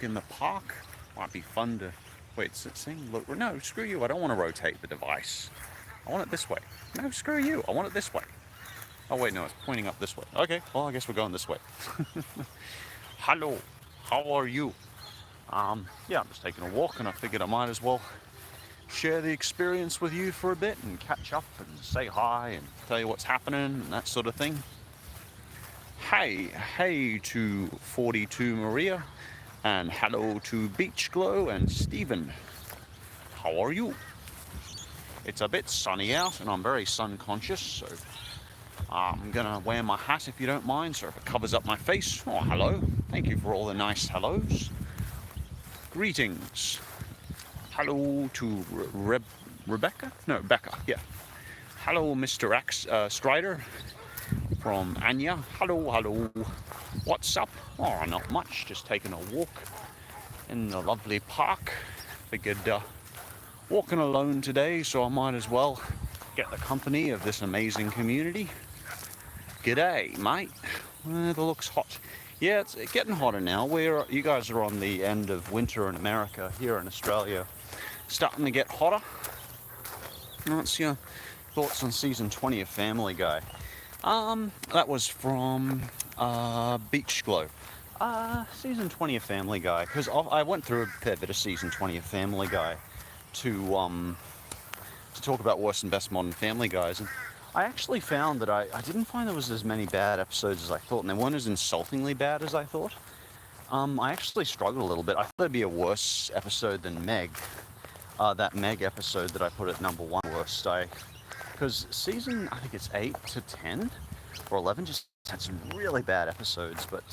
in the park. Might be fun to... Wait, is it saying... Look, no, screw you. I don't want to rotate the device. I want it this way. No, screw you. I want it this way. Oh, wait, no, it's pointing up this way. Okay, well, I guess we're going this way. Hello. How are you? Yeah, I'm just taking a walk, and I figured I might as well share the experience with you for a bit and catch up and say hi and tell you what's happening and that sort of thing. Hey to 42 Maria, and hello to Beach Glow and Stephen. How are you? It's a bit sunny out and I'm very sun conscious, so I'm gonna wear my hat if you don't mind, so if it covers up my face. Oh, hello. Thank you for all the nice hellos. Greetings. Hello to Rebecca? No, Becca, yeah. Hello, Mr. Strider from Anya. Hello. What's up? Oh, not much. Just taking a walk in the lovely park. Figured walking alone today, so I might as well get the company of this amazing community. G'day, mate. The looks hot. Yeah, it's getting hotter now. You guys are on the end of winter in America. Here in Australia, starting to get hotter. What's your thoughts on season 20 of Family Guy? That was from Beach Glow. Season 20 of Family Guy, because I went through a fair bit of season 20 of Family Guy to talk about worst and best modern Family Guys, and I actually found that I didn't find there was as many bad episodes as I thought, and they weren't as insultingly bad as I thought. I actually struggled a little bit. I thought there'd be a worse episode than Meg. That Meg episode that I put at number 1 worst. Because season, I think it's 8 to 10 or 11, just had some really bad episodes, but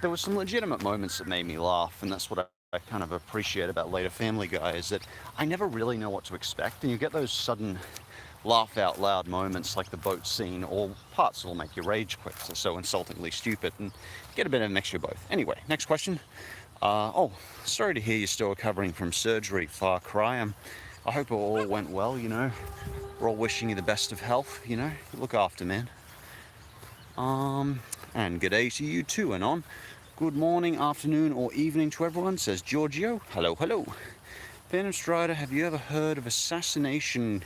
there were some legitimate moments that made me laugh, and that's what I kind of appreciate about later Family Guy, is that I never really know what to expect, and you get those sudden laugh out loud moments like the boat scene, or parts that will make you rage quit. They're so insultingly stupid, and get a bit of a mixture of both. Anyway, next question. Oh, sorry to hear you're still recovering from surgery, Far Cry. I hope it all went well, you know. We're all wishing you the best of health, you know. Look after, man. And good day to you too, Anon. Good morning, afternoon, or evening to everyone, says Giorgio. Hello. Phantom Strider, have you ever heard of Assassination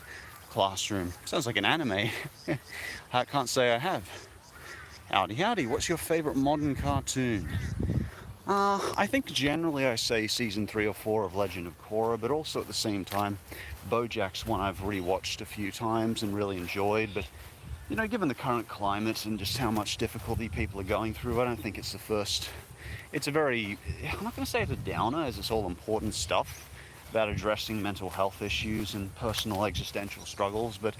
Classroom? Sounds like an anime. I can't say I have. Howdy. What's your favorite modern cartoon? I think generally I say season 3 or 4 of Legend of Korra, but also at the same time, BoJack's one I've rewatched a few times and really enjoyed. But you know, given the current climate and just how much difficulty people are going through, I don't think it's the first. It's a very, I'm not going to say it's a downer, as it's all important stuff about addressing mental health issues and personal existential struggles, but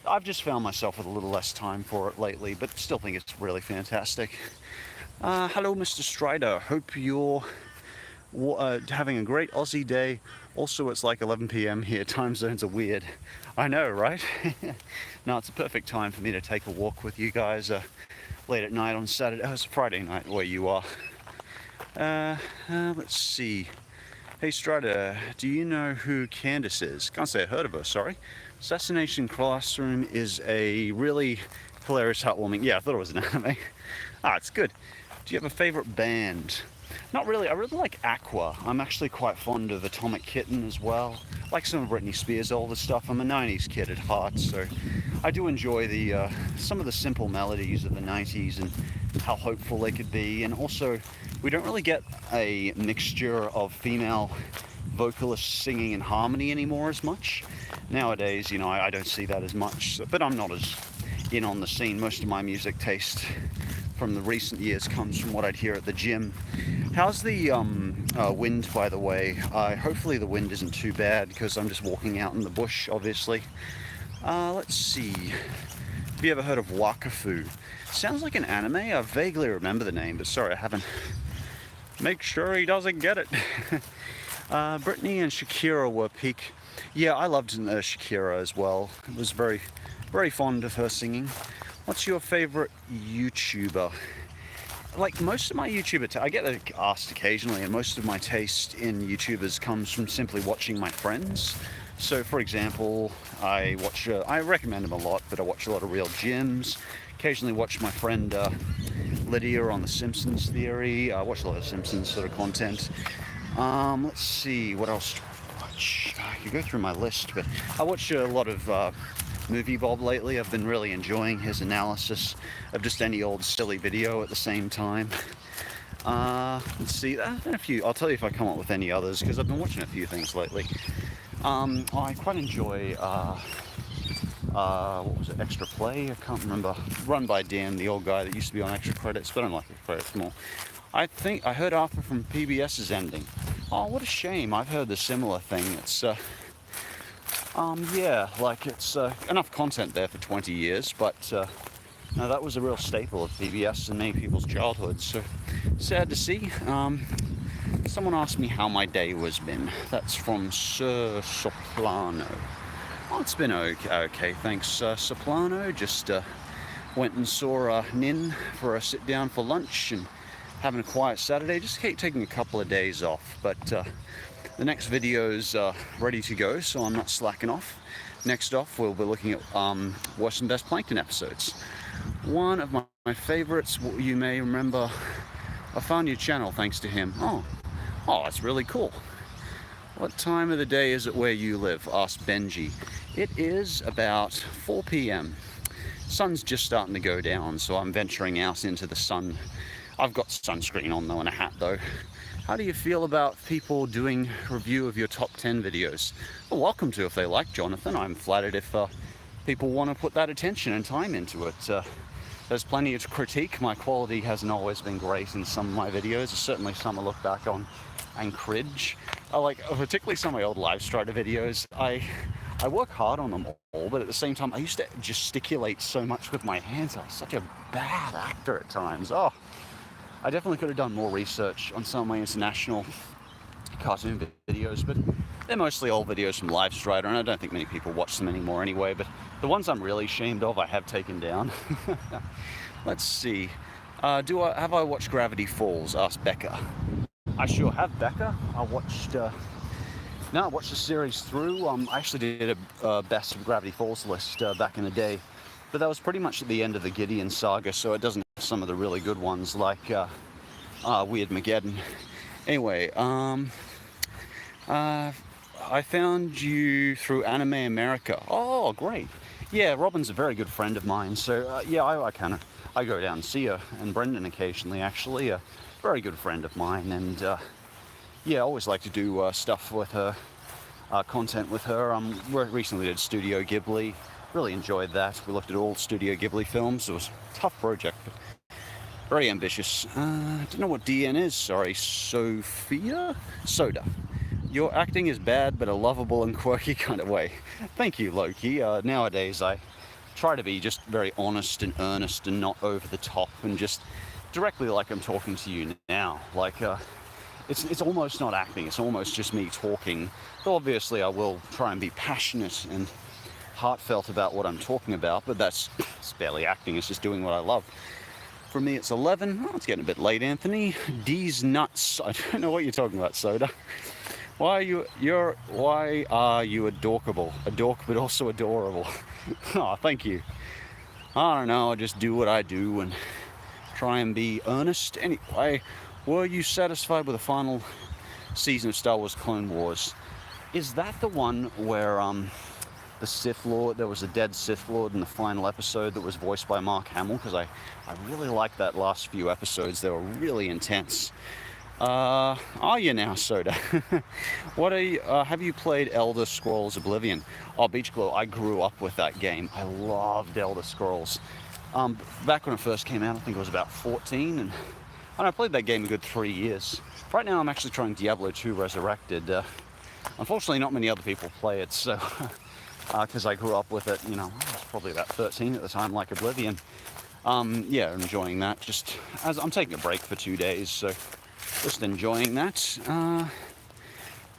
I've just found myself with a little less time for it lately, but still think it's really fantastic. Hello, Mr. Strider. Hope you're having a great Aussie day. Also, it's like 11 p.m. here. Time zones are weird. I know, right? No, it's a perfect time for me to take a walk with you guys late at night on Saturday. Oh, it's Friday night where you are. Let's see. Hey Strider, do you know who Candace is? Can't say I heard of her, sorry. Assassination Classroom is a really hilarious, heartwarming... Yeah, I thought it was an anime. It's good. Do you have a favorite band? Not really. I really like Aqua. I'm actually quite fond of Atomic Kitten as well. I like some of Britney Spears' older stuff. I'm a 90s kid at heart, so I do enjoy the some of the simple melodies of the 90s and how hopeful they could be. And also, we don't really get a mixture of female vocalists singing in harmony anymore as much. Nowadays, you know, I don't see that as much, but I'm not as in on the scene. Most of my music taste from the recent years comes from what I'd hear at the gym. How's the wind, by the way? Hopefully the wind isn't too bad, because I'm just walking out in the bush, obviously. Let's see. Have you ever heard of Wakafu? Sounds like an anime. I vaguely remember the name, but sorry, I haven't. Make sure he doesn't get it. Britney and Shakira were peak. Yeah, I loved Shakira as well. I was very, very fond of her singing. What's your favorite YouTuber? Like most of my YouTuber, I get asked occasionally, and most of my taste in YouTubers comes from simply watching my friends. So, for example, I recommend them a lot, but I watch a lot of Real Gyms. Occasionally watch my friend Lydia on the Simpsons theory. I watch a lot of Simpsons sort of content. Let's see, what else do I watch? I could go through my list, but I watch a lot of Movie Bob lately. I've been really enjoying his analysis of just any old silly video at the same time. Let's see, a few. I'll tell you if I come up with any others, because I've been watching a few things lately. I quite enjoy, what was it, Extra Play? I can't remember. Run by Dan, the old guy that used to be on Extra Credits, but I don't like the credits more. I think I heard Arthur from PBS is ending. Oh, what a shame. I've heard the similar thing. It's, yeah, like it's enough content there for 20 years, but no, that was a real staple of PBS in many people's childhoods, so sad to see. Someone asked me how my day was been. That's from Sir Soplano. Oh, it's been okay, thanks, Soplano. Just went and saw Nin for a sit down for lunch and having a quiet Saturday. Just keep taking a couple of days off, but the next video's ready to go, so I'm not slacking off. Next off, we'll be looking at worst and best Plankton episodes. One of my favorites, you may remember, I found your channel thanks to him. Oh, that's really cool. What time of the day is it where you live? Asked Benji. It is about 4 p.m. Sun's just starting to go down, so I'm venturing out into the sun. I've got sunscreen on though and a hat though. How do you feel about people doing review of your top 10 videos? Well, welcome to if they like, Jonathan. I'm flattered if people want to put that attention and time into it. There's plenty to critique. My quality hasn't always been great in some of my videos. There's certainly some I look back on and cringe. I like, particularly some of my old Livestrider videos. I work hard on them all, but at the same time, I used to gesticulate so much with my hands. I was such a bad actor at times. Oh, I definitely could have done more research on some of my international cartoon videos, but they're mostly old videos from Livestrider, and I don't think many people watch them anymore anyway, but the ones I'm really ashamed of, I have taken down. Let's see. Have I watched Gravity Falls? Asked Becca. I sure have, Becca. I watched the series through. I actually did a best of Gravity Falls list back in the day, but that was pretty much at the end of the Gideon saga, so it doesn't have some of the really good ones like Weird Mageddon. Anyway, I found you through Anime America. Oh, great. Yeah, Robin's a very good friend of mine, so yeah, I go down and see her, and Brendan occasionally, actually, a very good friend of mine, and yeah, I always like to do stuff with her, content with her. We recently did Studio Ghibli, really enjoyed that. We looked at all Studio Ghibli films. It was a tough project, but very ambitious. Don't know what DN is, sorry. Sophia? Soda. Your acting is bad, but a lovable and quirky kind of way. Thank you, Loki. Nowadays, I try to be just very honest and earnest and not over the top and just directly like I'm talking to you now. Like, it's almost not acting. It's almost just me talking. Though obviously, I will try and be passionate and heartfelt about what I'm talking about, but it's barely acting. It's just doing what I love. For me, it's 11. Oh, it's getting a bit late, Anthony. D's nuts. I don't know what you're talking about, Soda. Why are you a dorkable? A dork, but also adorable. Oh, thank you. I don't know, I just do what I do and try and be earnest. Anyway, were you satisfied with the final season of Star Wars Clone Wars? Is that the one where the Sith Lord, there was a dead Sith Lord in the final episode that was voiced by Mark Hamill? Because I really liked that last few episodes. They were really intense. Are you now, Soda? What are you, have you played Elder Scrolls Oblivion? Oh, Beach Glow, I grew up with that game. I loved Elder Scrolls. Back when it first came out, I think it was about 14, and I played that game a good 3 years. Right now I'm actually trying Diablo 2 Resurrected. Unfortunately, not many other people play it, so, because I grew up with it, you know, I was probably about 13 at the time, like Oblivion. Yeah, enjoying that. Just, as I'm taking a break for 2 days, so just enjoying that.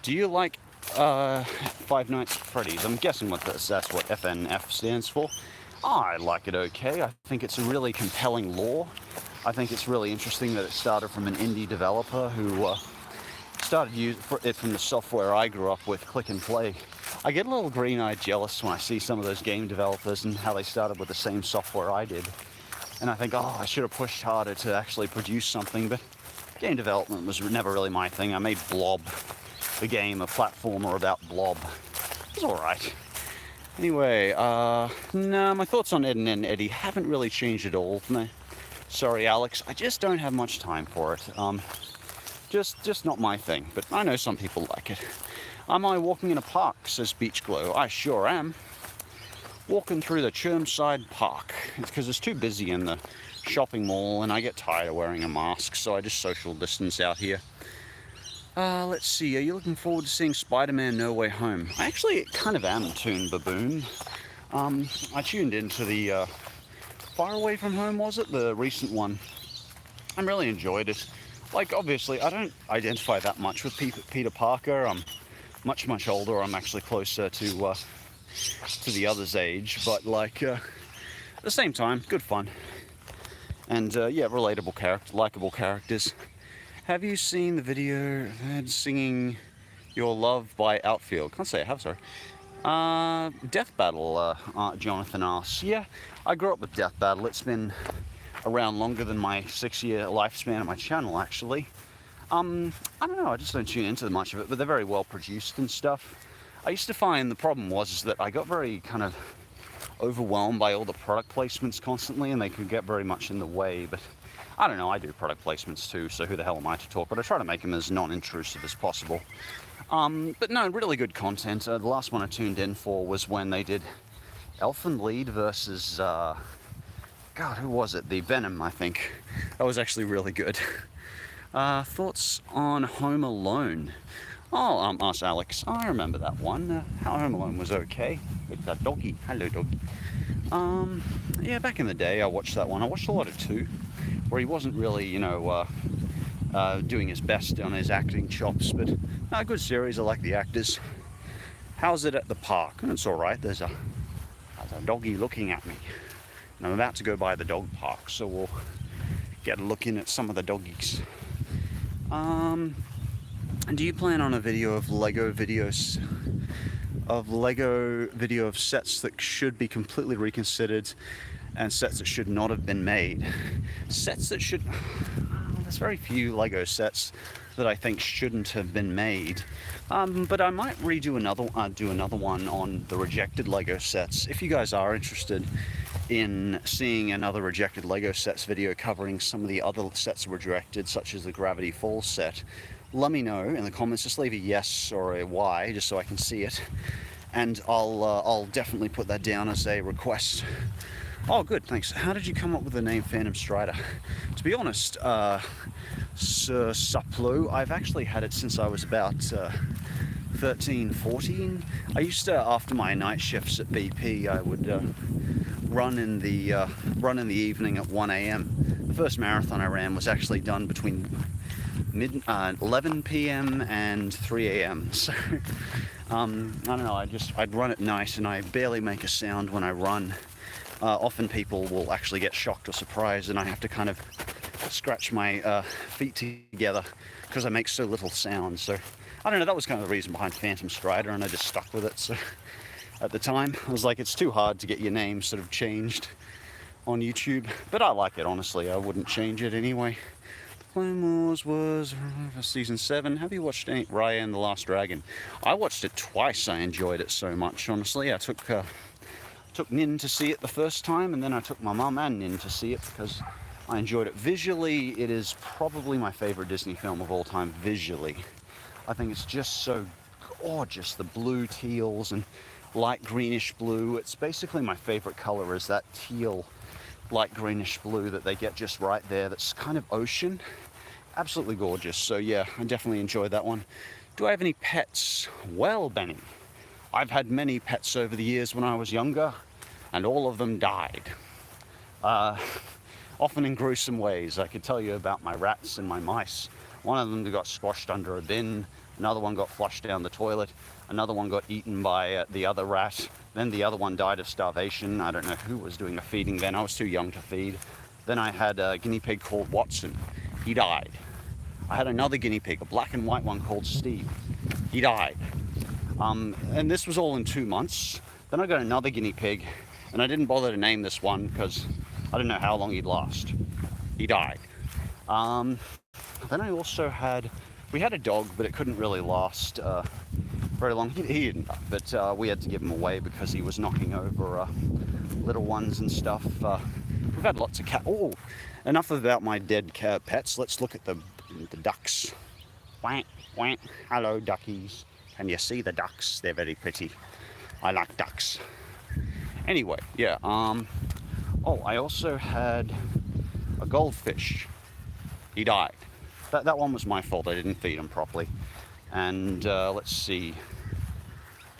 Do you like Five Nights at Freddy's? I'm guessing that's what FNF stands for. I like it okay. I think it's a really compelling lore. I think it's really interesting that it started from an indie developer who started using it from the software I grew up with, Click and Play. I get a little green-eyed jealous when I see some of those game developers and how they started with the same software I did. and I think, oh, I should have pushed harder to actually produce something, but game development was never really my thing. I made Blob, the game, a platformer about Blob. It was alright. Anyway, no, my thoughts on Ed and Eddie haven't really changed at all. No, sorry, Alex, I just don't have much time for it. Just not my thing, but I know some people like it. Am I walking in a park, says Beach Glow. I sure am. Walking through the Chermside Park. It's because it's too busy in the shopping mall, and I get tired of wearing a mask, so I just social distance out here. Let's see, are you looking forward to seeing Spider-Man No Way Home? I actually kind of am, Toon Baboon. I tuned into the Far Away From Home, was it? The recent one. I really enjoyed it. Like, obviously, I don't identify that much with Peter Parker. I'm much older. I'm actually closer to the other's age, but like, at the same time, good fun. And yeah, relatable character, likable characters. Have you seen the video of Ed singing Your Love by Outfield? Can't say I have, sorry. Death Battle, Jonathan asks. Yeah, I grew up with Death Battle. It's been around longer than my 6-year lifespan of my channel, actually. I don't know, I just don't tune into much of it, but they're very well produced and stuff. I used to find the problem was that I got very kind of overwhelmed by all the product placements constantly, and they could get very much in the way, but I don't know, I do product placements too, so who the hell am I to talk, but I try to make them as non-intrusive as possible. But no, really good content. The last one I tuned in for was when they did Elfen Lied versus, God, who was it? The Venom, I think. That was actually really good. Thoughts on Home Alone? Oh, ask Alex. I remember that one. Home Alone was okay. It's a doggy. Hello, doggy. Yeah, back in the day, I watched that one. I watched a lot of 2, where he wasn't really, you know, doing his best on his acting chops, but a good series. I like the actors. How's it at the park? It's all right. There's a doggy looking at me, and I'm about to go by the dog park, so we'll get a look in at some of the doggies. And do you plan on a video of Lego videos of sets that should be completely reconsidered and sets that should not have been made? Sets that should... There's very few Lego sets that I think shouldn't have been made. But I might do another one on the rejected Lego sets. If you guys are interested in seeing another rejected Lego sets video covering some of the other sets that were rejected, such as the Gravity Falls set, let me know in the comments. Just leave a yes or a Y just so I can see it, and I'll definitely put that down as a request. Oh, good, thanks. How did you come up with the name Phantom Strider? To be honest, Sir Suplo, I've actually had it since I was about 13, 14. I used to, after my night shifts at BP, I would run in the evening at 1 a.m. The first marathon I ran was actually done between 11 p.m. and 3 a.m. So I don't know, I'd run at night, and I barely make a sound when I run. Often people will actually get shocked or surprised, and I have to kind of scratch my feet together because I make so little sound. So I don't know, that was kind of the reason behind Phantom Strider, and I just stuck with it. So at the time I was like, it's too hard to get your name sort of changed on YouTube, but I like it, honestly. I wouldn't change it anyway. Clone Wars was season 7. Have you watched any Raya and the Last Dragon? I watched it twice. I enjoyed it so much, honestly. I took Nin to see it the first time, and then I took my mum and Nin to see it because I enjoyed it. Visually, it is probably my favorite Disney film of all time, visually. I think it's just so gorgeous. The blue teals and light greenish blue. It's basically my favorite color, is that teal, light greenish blue that they get just right there. That's kind of ocean. Absolutely gorgeous. So yeah, I definitely enjoyed that one. Do I have any pets? Well, Benny, I've had many pets over the years when I was younger, and all of them died. Often in gruesome ways. I could tell you about my rats and my mice. One of them got squashed under a bin, another one got flushed down the toilet, another one got eaten by the other rat, then the other one died of starvation. I don't know who was doing the feeding then, I was too young to feed. Then I had a guinea pig called Watson. He died. I had another guinea pig, a black and white one called Steve. He died. And this was all in 2 months. Then I got another guinea pig, and I didn't bother to name this one because I don't know how long he'd last. He died. Then I also had, we had a dog, but it couldn't really last very long. He didn't die, but we had to give him away because he was knocking over little ones and stuff. We've had lots of cat. Oh, enough about my dead cat pets. Let's look at the ducks. Quack, quack. Hello, duckies. Can you see the ducks? They're very pretty. I like ducks. Anyway, yeah. Oh, I also had a goldfish. He died. That one was my fault. I didn't feed him properly. And let's see.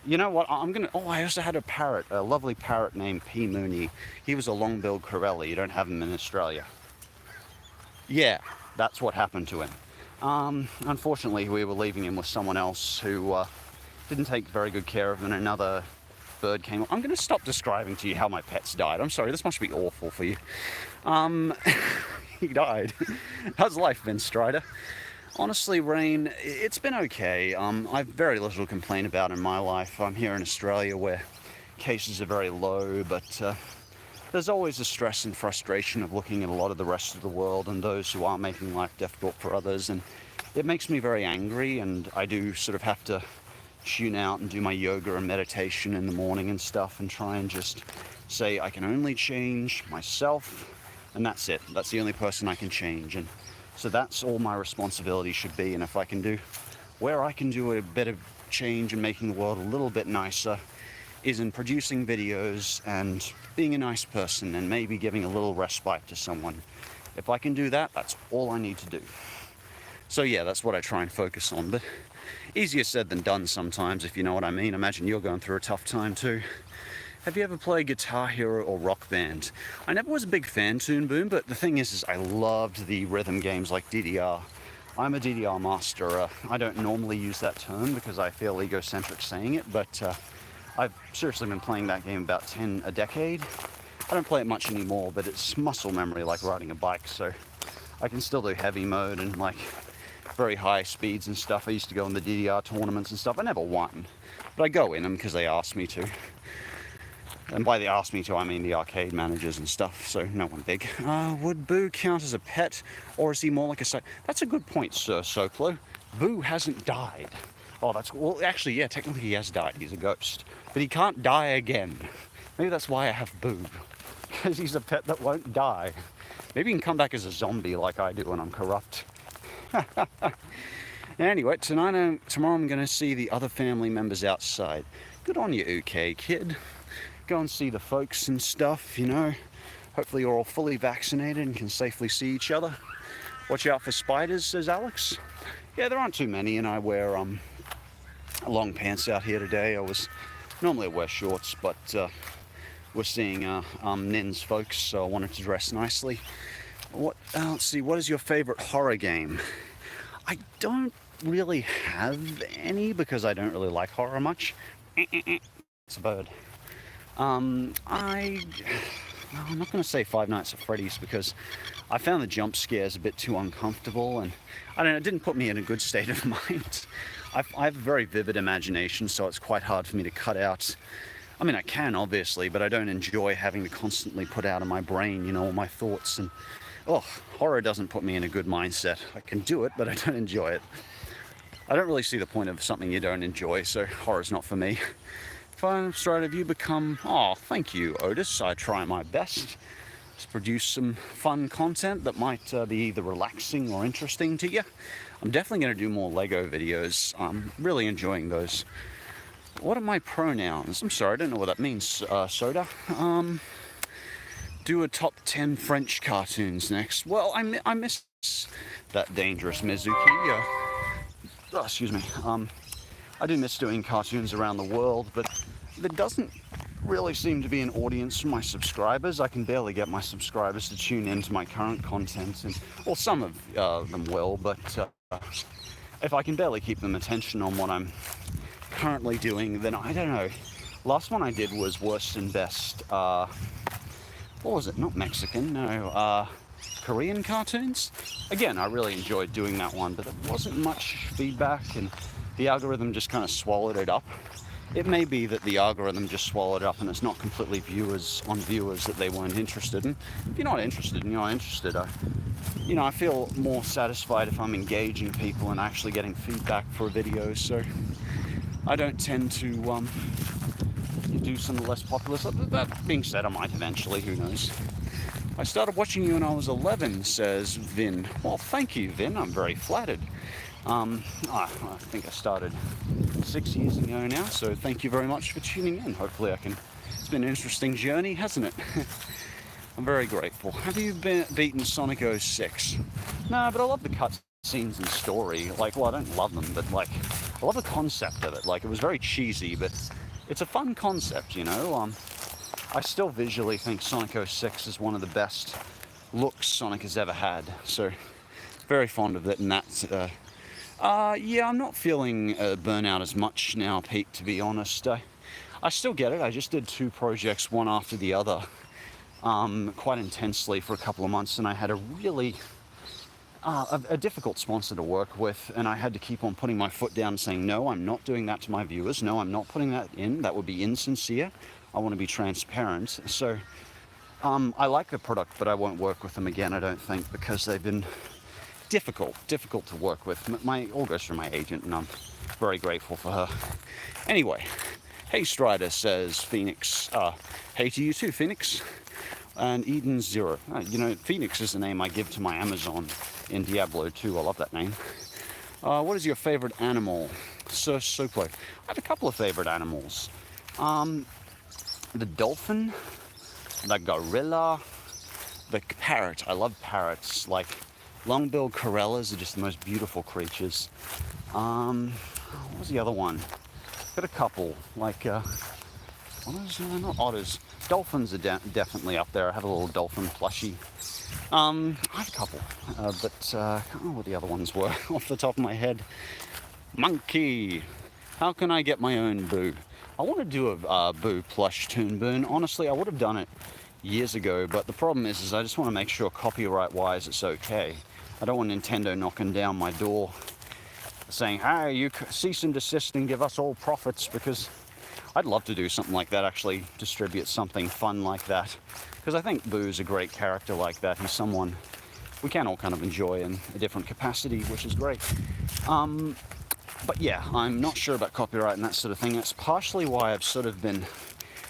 You know what? Oh, I also had a parrot, a lovely parrot named P. Mooney. He was a long-billed Corelli. You don't have him in Australia. Yeah, that's what happened to him. Unfortunately, we were leaving him with someone else who didn't take very good care of him, and another bird came. I'm going to stop describing to you how my pets died. I'm sorry, this must be awful for you. He died. How's life been, Strider? Honestly, Rain, it's been okay. I've very little to complain about in my life. I'm here in Australia where cases are very low, but there's always the stress and frustration of looking at a lot of the rest of the world and those who are making life difficult for others, and it makes me very angry, and I do sort of have to tune out and do my yoga and meditation in the morning and stuff and try and just say I can only change myself, and that's it. That's the only person I can change, and so that's all my responsibility should be. And if I can do, where I can do a better change and making the world a little bit nicer is in producing videos and being a nice person and maybe giving a little respite to someone. If I can do that, that's all I need to do. So yeah, that's what I try and focus on, but easier said than done sometimes, if you know what I mean. Imagine you're going through a tough time too. Have you ever played Guitar Hero or Rock Band? I never was a big fan, Toon Boom, but the thing is I loved the rhythm games like DDR. I'm a DDR master. I don't normally use that term because I feel egocentric saying it, but I've seriously been playing that game about a decade. I don't play it much anymore, but it's muscle memory like riding a bike, so I can still do heavy mode and like very high speeds and stuff. I used to go in the DDR tournaments and stuff. I never won, but I go in them because they asked me to. And by they asked me to, I mean the arcade managers and stuff, so no one big. Would Boo count as a pet, or is he more like a... That's a good point, Sir Soplo. Boo hasn't died. Oh, well, actually, yeah, technically he has died. He's a ghost. But he can't die again. Maybe that's why I have Boo. Because he's a pet that won't die. Maybe he can come back as a zombie like I do when I'm corrupt. Anyway, tomorrow I'm going to see the other family members outside. Good on you, UK kid. Go and see the folks and stuff, you know. Hopefully you're all fully vaccinated and can safely see each other. Watch out for spiders, says Alex. Yeah, there aren't too many, and I wear long pants out here today. Normally I wear shorts, but we're seeing Nin's folks, so I wanted to dress nicely. Let's see, what is your favorite horror game? I don't really have any because I don't really like horror much. It's a bird. I'm not going to say Five Nights at Freddy's because I found the jump scares a bit too uncomfortable, and I don't know, it didn't put me in a good state of mind. I have a very vivid imagination, so it's quite hard for me to cut out. I mean, I can obviously, but I don't enjoy having to constantly put out of my brain, you know, all my thoughts, and horror doesn't put me in a good mindset. I can do it, but I don't enjoy it. I don't really see the point of something you don't enjoy, so horror's not for me. Fine, Strider, have you become... Oh, thank you, Otis. I try my best to produce some fun content that might be either relaxing or interesting to you. I'm definitely going to do more Lego videos. I'm really enjoying those. What are my pronouns? I'm sorry, I don't know what that means, Soda. Do a top 10 French cartoons next. Well, I miss that dangerous Mizuki. Excuse me. I do miss doing cartoons around the world, but there doesn't really seem to be an audience for my subscribers. I can barely get my subscribers to tune into my current content, well, some of them will, but if I can barely keep them attention on what I'm currently doing, then I don't know. Last one I did was Worst and Best. What was it? Not Mexican, no. Korean cartoons. Again, I really enjoyed doing that one, but there wasn't much feedback, and the algorithm just kind of swallowed it up. It may be that the algorithm just swallowed up and it's not completely viewers that they weren't interested in. If you're not interested and you're not interested, I feel more satisfied if I'm engaging people and actually getting feedback for videos. So I don't tend to do some less popular stuff. That being said, I might eventually, who knows. I started watching you when I was 11, says Vin. Well, thank you, Vin. I'm very flattered. I think I started 6 years ago now, so thank you very much for tuning in. Hopefully it's been an interesting journey, hasn't it? I'm very grateful. Have you beaten Sonic 06? No, but I love the cutscenes and story. Like, well, I don't love them, but like, I love the concept of it. Like, it was very cheesy, but it's a fun concept, you know? I still visually think Sonic 06 is one of the best looks Sonic has ever had, so very fond of it, and that's yeah, I'm not feeling burnout as much now, Pete, to be honest. I still get it. I just did 2 projects, one after the other, quite intensely for a couple of months, and I had a really a difficult sponsor to work with, and I had to keep on putting my foot down and saying, no, I'm not doing that to my viewers. No, I'm not putting that in. That would be insincere. I want to be transparent. So I like the product, but I won't work with them again, I don't think, because they've been difficult to work with. All goes through my agent, and I'm very grateful for her. Anyway, hey Strider, says Phoenix. Hey to you too, Phoenix. And Eden Zero. Phoenix is the name I give to my Amazon in Diablo 2. I love that name. What is your favorite animal? Sir Soplo. I have a couple of favorite animals. The dolphin, the gorilla, the parrot. I love parrots. Like, long-billed corellas are just the most beautiful creatures. What was the other one? Got a couple, like, not otters. Dolphins are definitely up there. I have a little dolphin plushie. I have a couple, but I can't remember what the other ones were off the top of my head. Monkey. How can I get my own Boo? I want to do a Boo plush Toon Boon. Honestly, I would have done it years ago, but the problem is I just want to make sure copyright-wise it's okay. I don't want Nintendo knocking down my door saying, hey, you cease and desist and give us all profits, because I'd love to do something like that, actually distribute something fun like that, because I think Boo's a great character like that. He's someone we can all kind of enjoy in a different capacity, which is great. But yeah, I'm not sure about copyright and that sort of thing. That's partially why I've sort of been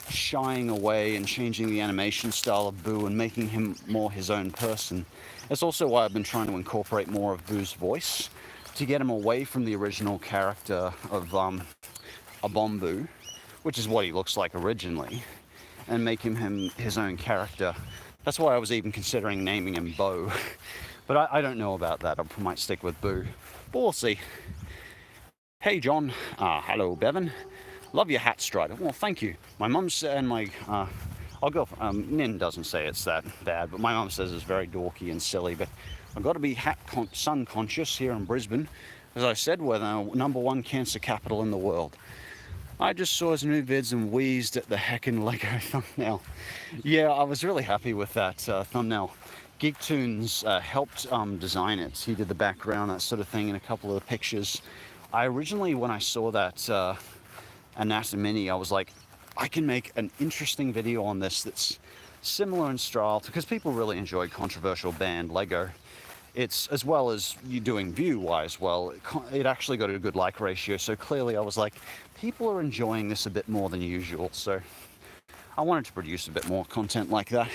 shying away and changing the animation style of Boo and making him more his own person. That's also why I've been trying to incorporate more of Boo's voice to get him away from the original character of a Bombu, which is what he looks like originally, and make him his own character. That's why I was even considering naming him Bo. But I don't know about that. I might stick with Boo. But we'll see. Hey John, hello Bevan. Love your hat, Strider. Well, thank you. My mum and my, I'll go, Nin doesn't say it's that bad, but my mum says it's very dorky and silly, but I've got to be sun conscious here in Brisbane. As I said, we're the #1 cancer capital in the world. I just saw his new vids and wheezed at the heckin' Lego thumbnail. Yeah, I was really happy with that thumbnail. GeekToons helped design it. He did the background, that sort of thing, and a couple of the pictures. I originally, when I saw that NASA Mini, I was like, I can make an interesting video on this that's similar in style, because people really enjoyed controversial band Lego. It's, as well as you doing view-wise well, it actually got a good like ratio, so clearly I was like, people are enjoying this a bit more than usual, so I wanted to produce a bit more content like that.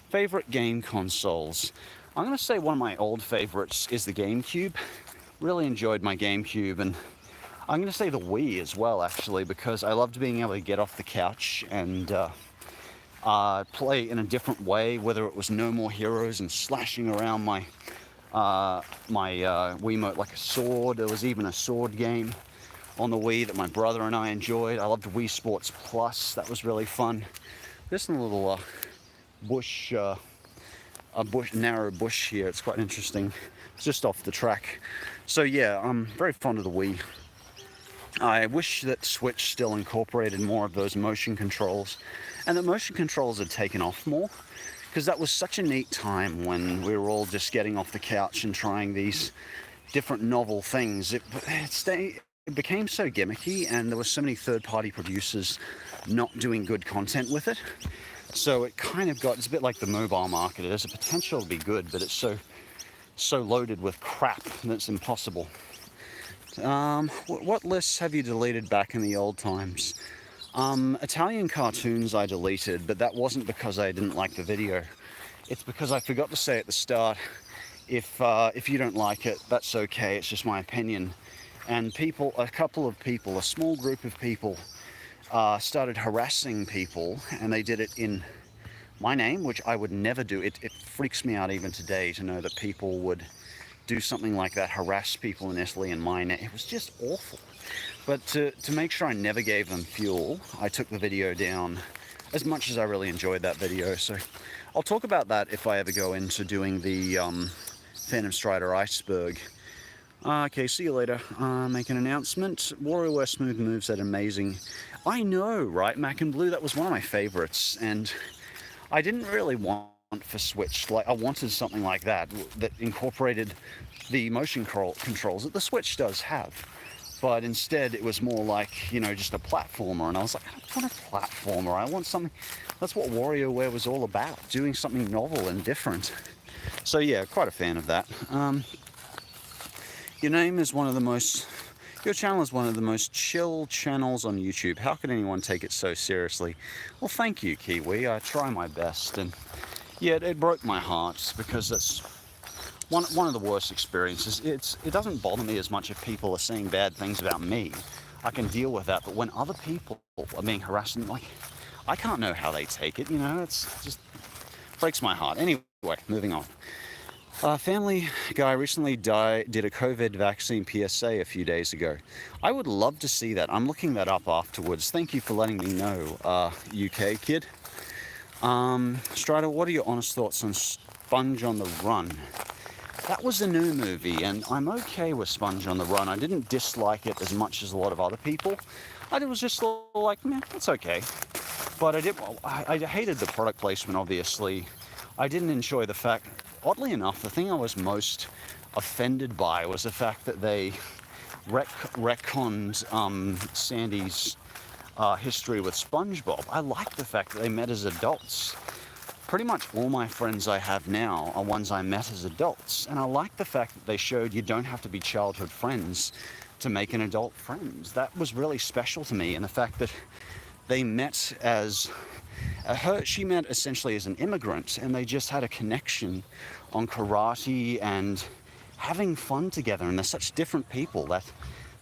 Favorite game consoles? I'm going to say one of my old favorites is the GameCube. Really enjoyed my GameCube, and I'm going to say the Wii as well, actually, because I loved being able to get off the couch and play in a different way, whether it was No More Heroes and slashing around my Wiimote like a sword. There was even a sword game on the Wii that my brother and I enjoyed. I loved Wii Sports Plus. That was really fun. There's a little narrow bush here. It's quite interesting. It's just off the track. So yeah, I'm very fond of the Wii. I wish that Switch still incorporated more of those motion controls, and that motion controls had taken off more, because that was such a neat time when we were all just getting off the couch and trying these different novel things. became so gimmicky, and there were so many third-party producers not doing good content with it. So it kind of got, it's a bit like the mobile market. It has a potential to be good, but it's so loaded with crap that it's impossible. What lists have you deleted back in the old times? Italian cartoons I deleted, but that wasn't because I didn't like the video. It's because I forgot to say at the start, if you don't like it, that's okay, it's just my opinion. And a couple of people, a small group of people, started harassing people, and they did it in my name, which I would never do. It freaks me out even today to know that people would do something like that, harass people in Italy in my name. It was just awful. But to make sure I never gave them fuel, I took the video down, as much as I really enjoyed that video. So I'll talk about that if I ever go into doing the Phantom Strider Iceberg. Okay, see you later. Make an announcement. WarioWare Smooth Moves at amazing. I know, right? Mac and Blue, that was one of my favorites, and I didn't really want for Switch, like I wanted something like that incorporated the motion controls that the Switch does have, but instead it was more like, you know, just a platformer, and I was like, I don't want a platformer, I want something. That's what WarioWare was all about, doing something novel and different. So yeah, quite a fan of that. Your channel is one of the most chill channels on YouTube. How could anyone take it so seriously? Well, thank you, Kiwi. I try my best, and yeah, it broke my heart because that's one of the worst experiences. It doesn't bother me as much if people are saying bad things about me. I can deal with that, but when other people are being harassed, like, I can't know how they take it, you know, it's just breaks my heart. Anyway, moving on. Family Guy recently did a COVID vaccine PSA a few days ago. I would love to see that. I'm looking that up afterwards. Thank you for letting me know, UK kid. Strider, what are your honest thoughts on Sponge on the Run? That was a new movie, and I'm okay with Sponge on the Run. I didn't dislike it as much as a lot of other people. I was just like, meh, it's okay. But I hated the product placement, obviously. I didn't enjoy the fact, oddly enough, the thing I was most offended by was the fact that they retconned Sandy's history with Spongebob. I like the fact that they met as adults. Pretty much all my friends I have now are ones I met as adults, and I like the fact that they showed you don't have to be childhood friends to make an adult friend. That was really special to me, and the fact that they met as she met essentially as an immigrant, and they just had a connection on karate and having fun together, and they're such different people.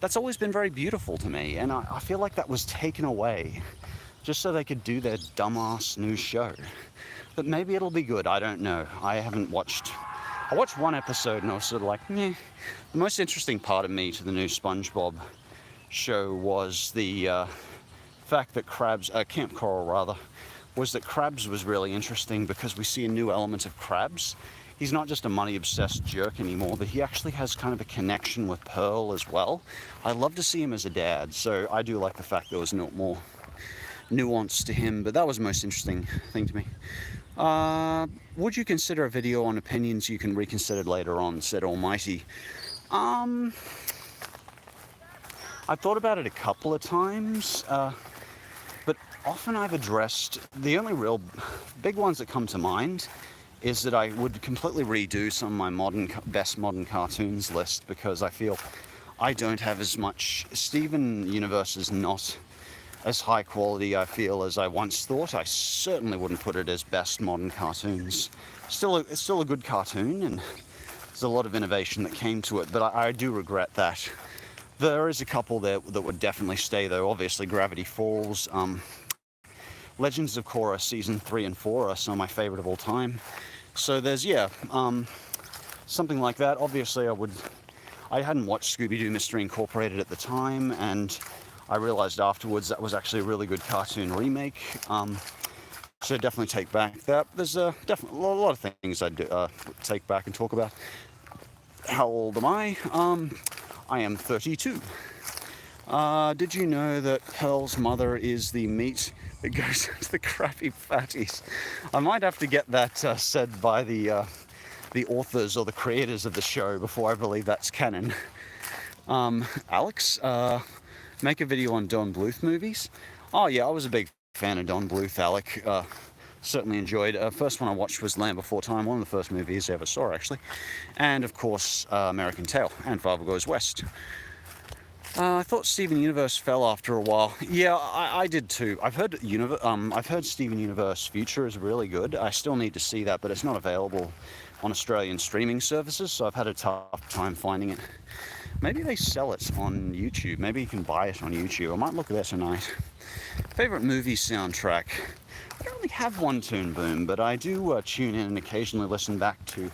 That's always been very beautiful to me, and I feel like that was taken away just so they could do their dumbass new show. But maybe it'll be good, I don't know. I watched one episode and I was sort of like, meh. The most interesting part of me to the new Spongebob show was the fact that Camp Coral rather, was that Krabs was really interesting because we see a new element of Krabs. He's not just a money-obsessed jerk anymore, but he actually has kind of a connection with Pearl as well. I love to see him as a dad, so I do like the fact there was no more nuance to him, but that was the most interesting thing to me. Would you consider a video on opinions you can reconsider later on, said Almighty? I've thought about it a couple of times, but often I've addressed, the only real big ones that come to mind is that I would completely redo some of my best modern cartoons list, because I feel I don't have as much. Steven Universe is not as high quality, I feel, as I once thought. I certainly wouldn't put it as best modern cartoons. It's still a good cartoon, and there's a lot of innovation that came to it, but I do regret that. There is a couple there that would definitely stay, though. Obviously, Gravity Falls, Legends of Korra Season 3 and 4 are some of my favorite of all time. So there's, something like that. Obviously, I hadn't watched Scooby-Doo Mystery Incorporated at the time, and I realized afterwards that was actually a really good cartoon remake. So definitely take back that. There's definitely a lot of things I'd take back and talk about. How old am I? I am 32. Did you know that Pearl's mother is the meat that goes into the crappy fatties? I might have to get that said by the authors or the creators of the show before I believe that's canon. Alex, make a video on Don Bluth movies. Oh yeah, I was a big fan of Don Bluth, Alec. Certainly enjoyed. First one I watched was Land Before Time, one of the first movies I ever saw, actually. And of course, American Tail and Father Goes West. I thought Steven Universe fell after a while. Yeah, I did too. I've heard Steven Universe Future is really good. I still need to see that, but it's not available on Australian streaming services, so I've had a tough time finding it. Maybe they sell it on YouTube. Maybe you can buy it on YouTube. I might look at that tonight. Favorite movie soundtrack? I don't really have one, Toon Boom, but I do tune in and occasionally listen back to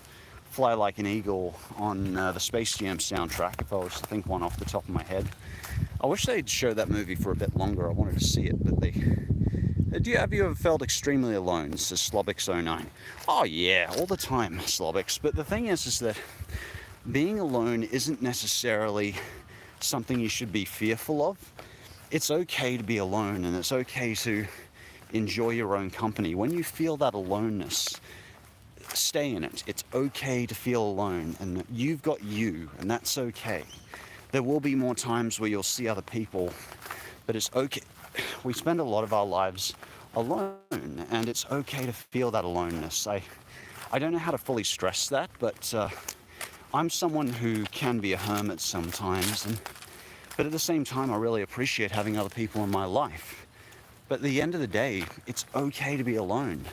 Fly Like an Eagle on the Space Jam soundtrack, if I was to think one off the top of my head. I wish they'd show that movie for a bit longer. I wanted to see it, but they... Have you ever felt extremely alone, says Slobix09? Oh yeah, all the time, Slobix. But the thing is that being alone isn't necessarily something you should be fearful of. It's okay to be alone, and it's okay to enjoy your own company. When you feel that aloneness, stay in it. It's okay to feel alone, and you've got you, and that's okay. There will be more times where you'll see other people, but it's okay. We spend a lot of our lives alone, and it's okay to feel that aloneness. I don't know how to fully stress that, but I'm someone who can be a hermit sometimes, but at the same time I really appreciate having other people in my life. But at the end of the day, it's okay to be alone.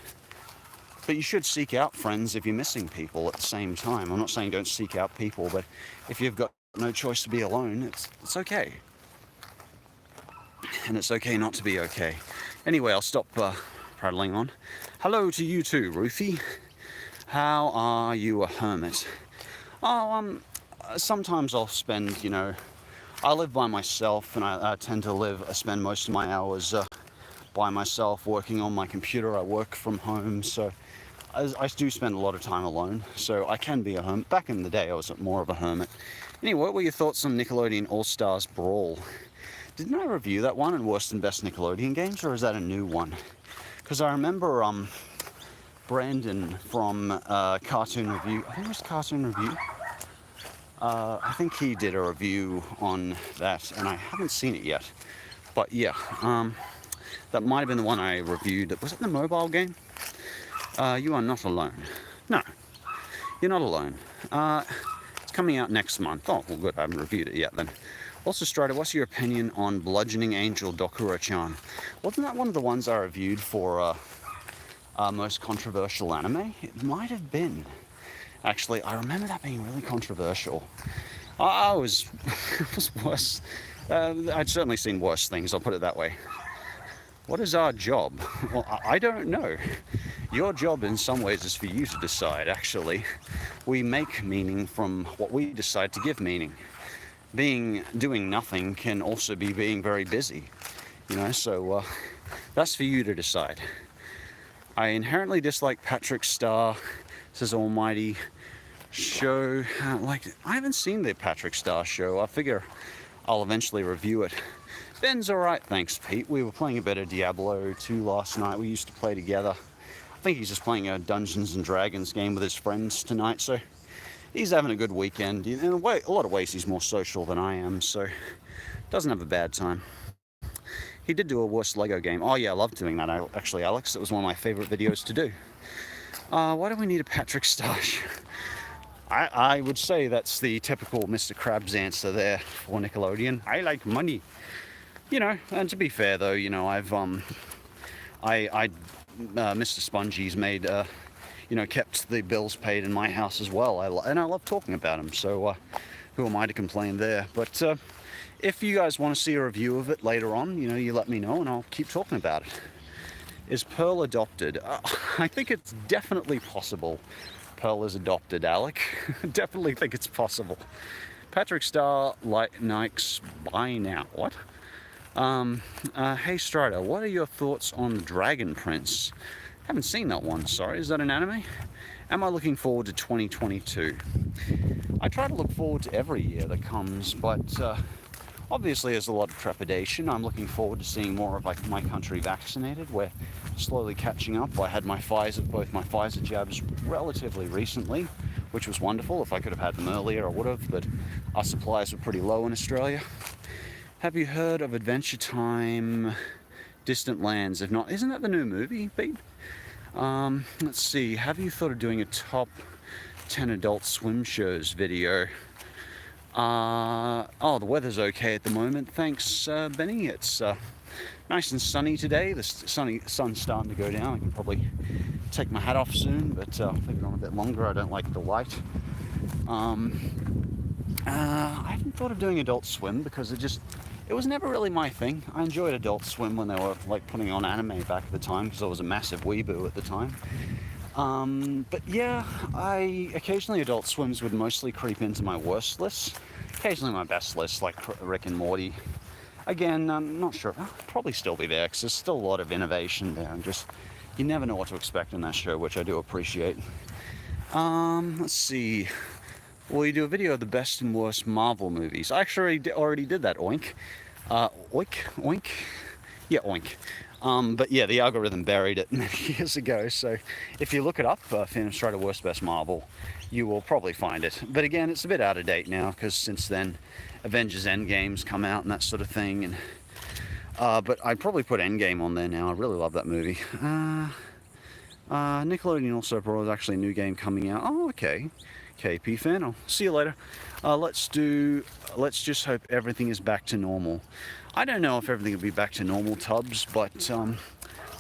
But you should seek out friends if you're missing people at the same time. I'm not saying don't seek out people, but if you've got no choice to be alone, it's okay. And it's okay not to be okay. Anyway, I'll stop prattling on. Hello to you too, Ruthie. How are you a hermit? Oh, sometimes I'll spend, I live by myself, and I tend to spend most of my hours by myself working on my computer. I work from home, so I do spend a lot of time alone, so I can be a hermit. Back in the day, I was more of a hermit. Anyway, what were your thoughts on Nickelodeon All-Stars Brawl? Didn't I review that one in Worst and Best Nickelodeon Games, or is that a new one? Because I remember Brandon from Cartoon Review, I think it was Cartoon Review. I think he did a review on that, and I haven't seen it yet. But yeah, that might have been the one I reviewed. Was it the mobile game? You are not alone. No, you're not alone. It's coming out next month. Oh, well, good. I haven't reviewed it yet then. Also, Strider, what's your opinion on Bludgeoning Angel Dokuro-chan? Wasn't that one of the ones I reviewed for most controversial anime? It might have been. Actually, I remember that being really controversial. I was, it was worse. I'd certainly seen worse things, I'll put it that way. What is our job? Well, I don't know. Your job in some ways is for you to decide, actually. We make meaning from what we decide to give meaning. Doing nothing can also be being very busy, so that's for you to decide. I inherently dislike Patrick Star, says Almighty Show. I haven't seen the Patrick Star show. I figure I'll eventually review it. Ben's alright, thanks, Pete. We were playing a bit of Diablo 2 last night. We used to play together. I think he's just playing a Dungeons and Dragons game with his friends tonight, so he's having a good weekend. In a lot of ways, he's more social than I am, so doesn't have a bad time. He did do a worst Lego game. Oh yeah, I love doing that, actually, Alex. It was one of my favorite videos to do. Why do we need a Patrick Star? I would say that's the typical Mr. Krabs answer there for Nickelodeon. I like money. And to be fair though, I've Mr. Spongy's made kept the bills paid in my house as well. And I love talking about him, so who am I to complain there? But if you guys want to see a review of it later on, you let me know and I'll keep talking about it. Is Pearl adopted? I think it's definitely possible Pearl is adopted, Alec. Definitely think it's possible. Patrick Star likes by now. What? Hey Strider, what are your thoughts on Dragon Prince? Haven't seen that one, sorry. Is that an anime? Am I looking forward to 2022? I try to look forward to every year that comes, but obviously there's a lot of trepidation. I'm looking forward to seeing more of my country vaccinated. We're slowly catching up. I had both my Pfizer jabs relatively recently, which was wonderful. If I could have had them earlier, I would have, but our supplies were pretty low in Australia. Have you heard of Adventure Time Distant Lands? If not, isn't that the new movie, Pete? Let's see, have you thought of doing a top 10 Adult Swim shows video? Oh, the weather's okay at the moment, thanks, Benny. It's nice and sunny today. The sun's starting to go down. I can probably take my hat off soon, but I'll leave it on a bit longer. I don't like the light. I haven't thought of doing Adult Swim because it was never really my thing. I enjoyed Adult Swim when they were like putting on anime back at the time because I was a massive weeboo at the time. But yeah, occasionally Adult Swims would mostly creep into my worst lists. Occasionally my best lists, like Rick and Morty. Again, I'm not sure. I'll probably still be there because there's still a lot of innovation there, and just you never know what to expect in that show, which I do appreciate. Let's see. Will you do a video of the best and worst Marvel movies? I actually already did that, oink. Oink? Yeah, oink. But yeah, the algorithm buried it many years ago, so if you look it up, Phantom Strider Worst Best Marvel, you will probably find it. But again, it's a bit out of date now, because since then, Avengers Endgame's come out and that sort of thing, and but I'd probably put Endgame on there now. I really love that movie. Nickelodeon also brought actually a new game coming out. Oh, okay. KP fan, I'll see you later. Let's just hope everything is back to normal. I don't know if everything will be back to normal, Tubbs, but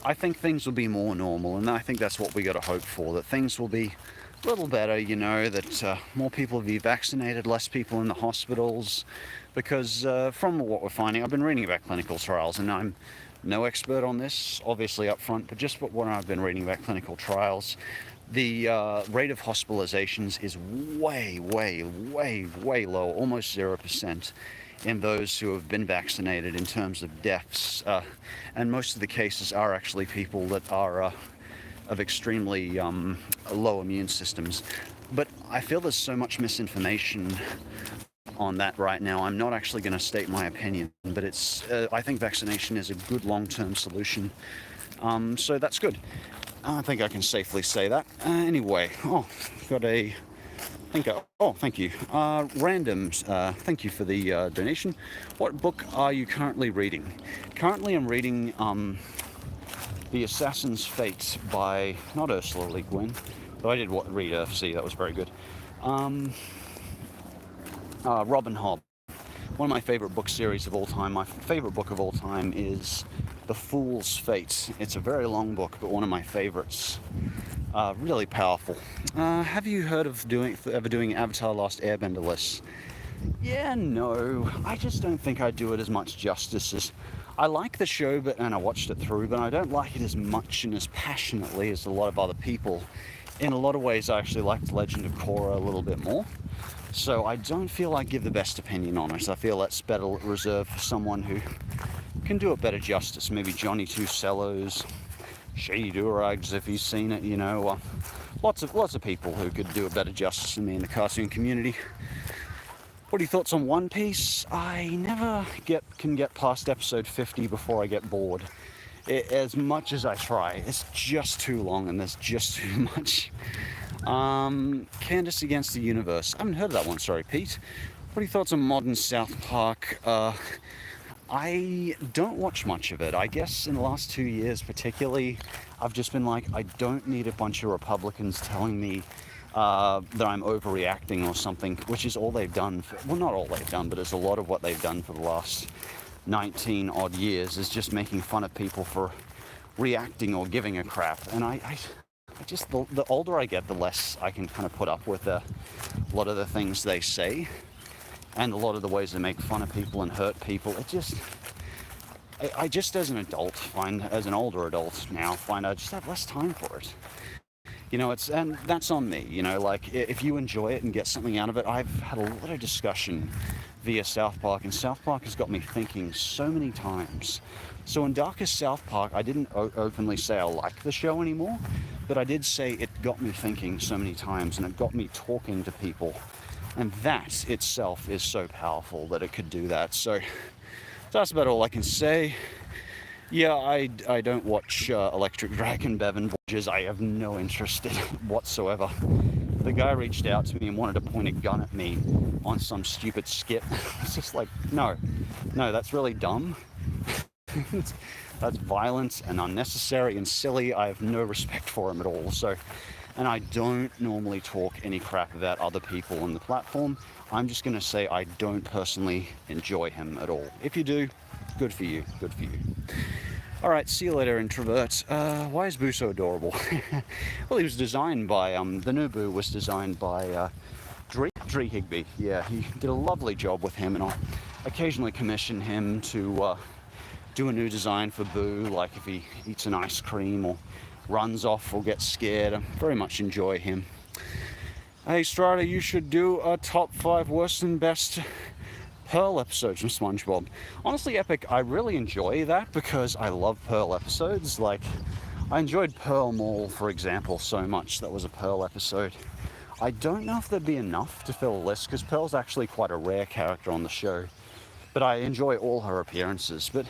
I think things will be more normal, and I think that's what we got to hope for, that things will be a little better, you know, that more people will be vaccinated, less people in the hospitals, because from what we're finding, I've been reading about clinical trials, and I'm no expert on this, obviously up front, but just what I've been reading about clinical trials, the rate of hospitalizations is way, way, way, way low, almost 0% in those who have been vaccinated in terms of deaths. And most of the cases are actually people that are of extremely low immune systems. But I feel there's so much misinformation on that right now. I'm not actually going to state my opinion, but I think vaccination is a good long-term solution. So that's good. I think I can safely say that. Anyway, thank you. Randoms, thank you for the donation. What book are you currently reading? Currently I'm reading The Assassin's Fate by, not Ursula Le Guin, though I did read Earthsea, that was very good. Robin Hobb. One of my favorite book series of all time. My favorite book of all time is The Fool's Fate. It's a very long book, but one of my favorites. Really powerful. Have you heard of ever doing Avatar Last Airbender lists? Yeah, no. I just don't think I do it as much justice as... I like the show, and I watched it through, but I don't like it as much and as passionately as a lot of other people. In a lot of ways, I actually liked Legend of Korra a little bit more. So I don't feel I give the best opinion on it. I feel that's better reserved for someone who can do it better justice. Maybe Johnny Two Cellos, Shady Durags, if he's seen it, you know. Lots of people who could do it better justice than me in the cartoon community. What are your thoughts on One Piece? I never can get past episode 50 before I get bored. As much as I try, it's just too long and there's just too much. Candace Against the Universe. I haven't heard of that one, sorry, Pete. What are your thoughts on modern South Park? I don't watch much of it. I guess in the last 2 years particularly, I've just been like, I don't need a bunch of Republicans telling me that I'm overreacting or something, which is all they've done. Well, not all they've done, but it's a lot of what they've done for the last 19 odd years is just making fun of people for reacting or giving a crap. And I just, the older I get, the less I can kind of put up with a lot of the things they say and a lot of the ways they make fun of people and hurt people. I just as an adult as an older adult now, find I just have less time for it. You know, and that's on me, you know, like if you enjoy it and get something out of it. I've had a lot of discussion via South Park, and South Park has got me thinking so many times. So in Darkest South Park, I didn't openly say I like the show anymore, but I did say it got me thinking so many times, and it got me talking to people. And that itself is so powerful that it could do that. So that's about all I can say. Yeah, I don't watch Electric Dragon Bevan Voyages. I have no interest in it whatsoever. the guy reached out to me and wanted to point a gun at me on some stupid skit. It's just like, no, that's really dumb. That's violent and unnecessary and silly. I have no respect for him at all. So, and I don't normally talk any crap about other people on the platform. I'm just going to say I don't personally enjoy him at all. If you do, good for you, good for you. All right, see you later, introvert. Why is Boo so adorable? Well, he was designed by, the new Boo was designed by Dree Higby. Yeah, he did a lovely job with him, and I'll occasionally commission him to do a new design for Boo, like if he eats an ice cream or runs off or gets scared. I very much enjoy him. Hey, Strider, you should do a top 5 worst and best Pearl episodes from Spongebob. Honestly, Epic, I really enjoy that because I love Pearl episodes. Like, I enjoyed Pearl Mall, for example, so much. That was a Pearl episode. I don't know if there'd be enough to fill a list because Pearl's actually quite a rare character on the show. But I enjoy all her appearances. But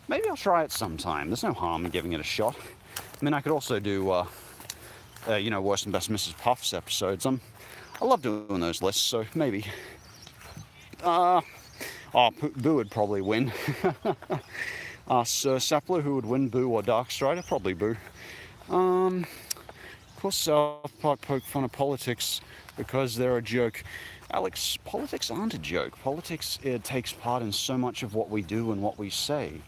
maybe I'll try it sometime. There's no harm in giving it a shot. I mean, I could also do, worst and best Mrs. Puffs episodes. I love doing those lists, so maybe. Boo would probably win. Sir Sapler, who would win, Boo or Darkstrider? Probably Boo. Of course, South Park poke fun of politics because they're a joke. Alex, politics aren't a joke. Politics, it takes part in so much of what we do and what we say.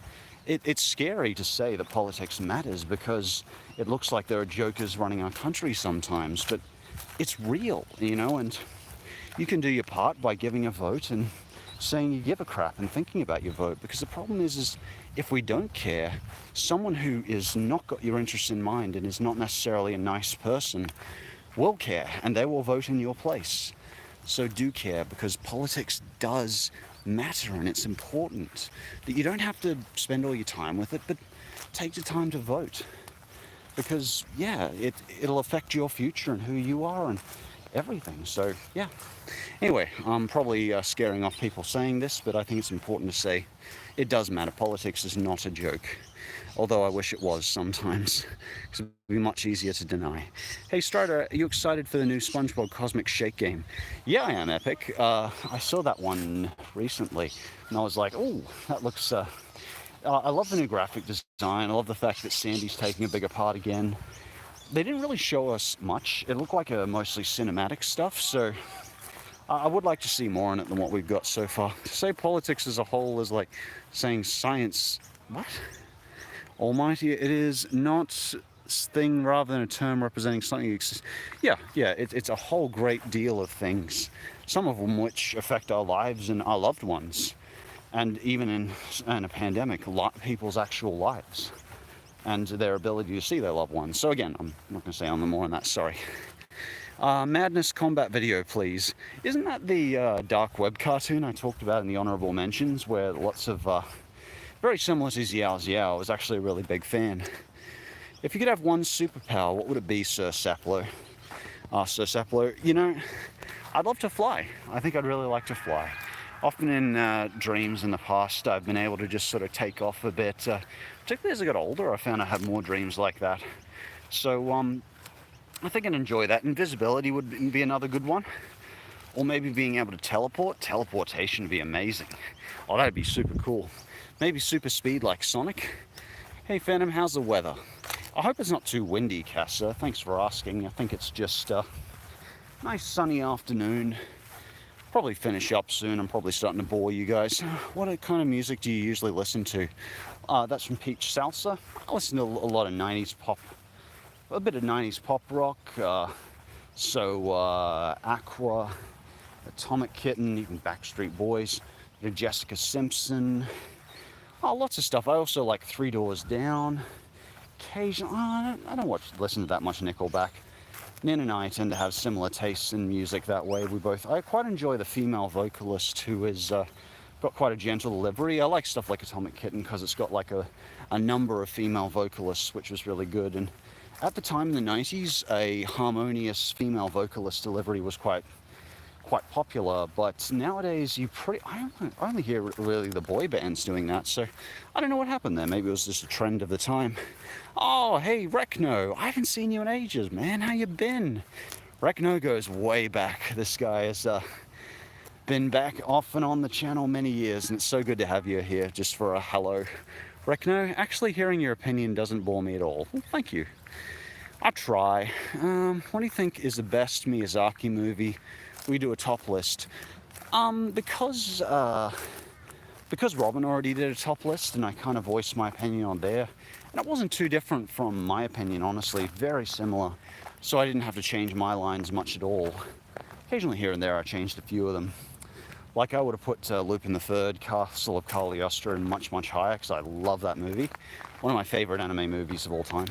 It's scary to say that politics matters because it looks like there are jokers running our country sometimes, but it's real, and you can do your part by giving a vote and saying you give a crap and thinking about your vote, because the problem is if we don't care, someone who is not got your interests in mind and is not necessarily a nice person will care, and they will vote in your place. So do care, because politics does matter and it's important. That you don't have to spend all your time with it, but take the time to vote, because it'll affect your future and who you are and everything. So yeah, anyway, I'm probably scaring off people saying this, but I think it's important to say it does matter. Politics is not a joke, although I wish it was sometimes, because it would be much easier to deny. Hey Strider, are you excited for the new SpongeBob Cosmic Shake game? Yeah, I am, Epic. I saw that one recently and I was like, oh, that looks I love the new graphic design. I love the fact that Sandy's taking a bigger part again. They didn't really show us much. It looked like a mostly cinematic stuff, so I would like to see more on it than what we've got so far. To say politics as a whole is like saying science. What? Almighty, it is not thing rather than a term representing something. It's a whole great deal of things, some of them which affect our lives and our loved ones, and even in a pandemic, people's actual lives and their ability to see their loved ones. So again, I'm not going to say on more on that, sorry. Madness combat video, please. Isn't that the dark web cartoon I talked about in the honorable mentions, where lots of very similar to Xiao Xiao? I was actually a really big fan. If you could have one superpower, what would it be, Sir Saplo? Sir Saplo, I'd love to fly. I think I'd really like to fly. Often in dreams in the past, I've been able to just sort of take off a bit. Particularly as I got older, I found I had more dreams like that. So I think I'd enjoy that. Invisibility would be another good one. Or maybe being able to teleport. Teleportation would be amazing. Oh, that'd be super cool. Maybe super speed like Sonic. Hey Phantom, how's the weather? I hope it's not too windy, Casa. Thanks for asking. I think it's just a nice sunny afternoon. Probably finish up soon. I'm probably starting to bore you guys. What kind of music do you usually listen to? That's from Peach Salsa. I listen to a lot of 90s pop, a bit of 90s pop rock. Aqua, Atomic Kitten, even Backstreet Boys, Jessica Simpson. Oh, lots of stuff. I also like Three Doors Down. Occasionally, I don't listen to that much Nickelback. Nin and I tend to have similar tastes in music that way. I quite enjoy the female vocalist who has got quite a gentle delivery. I like stuff like Atomic Kitten because it's got like a number of female vocalists, which was really good. And at the time in the 90s, a harmonious female vocalist delivery was quite popular, but nowadays I only hear really the boy bands doing that, so I don't know what happened there. Maybe it was just a trend of the time. Oh, hey, Recno, I haven't seen you in ages, man. How you been? Rekno goes way back. This guy has been back off and on the channel many years, and it's so good to have you here just for a hello. Rekno, actually hearing your opinion doesn't bore me at all. Well, thank you. I try. What do you think is the best Miyazaki movie? We do a top list. Because Robin already did a top list and I kind of voiced my opinion on there, and it wasn't too different from my opinion, honestly, very similar, so I didn't have to change my lines much at all. Occasionally here and there I changed a few of them. Like I would have put Lupin III, Castle of Cagliostro and much higher, because I love that movie. One of my favorite anime movies of all time.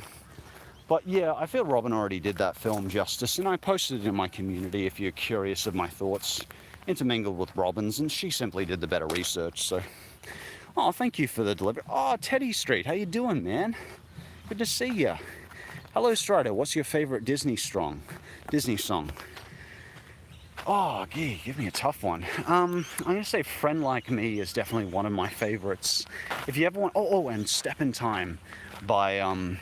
But yeah, I feel Robin already did that film justice, and I posted it in my community if you're curious of my thoughts, intermingled with Robin's, and she simply did the better research, so. Oh, thank you for the delivery. Oh, Teddy Street, how you doing, man? Good to see ya. Hello, Strider, what's your favorite Disney song? Oh, gee, give me a tough one. I'm gonna say Friend Like Me is definitely one of my favorites. If you ever want, and Step in Time by, on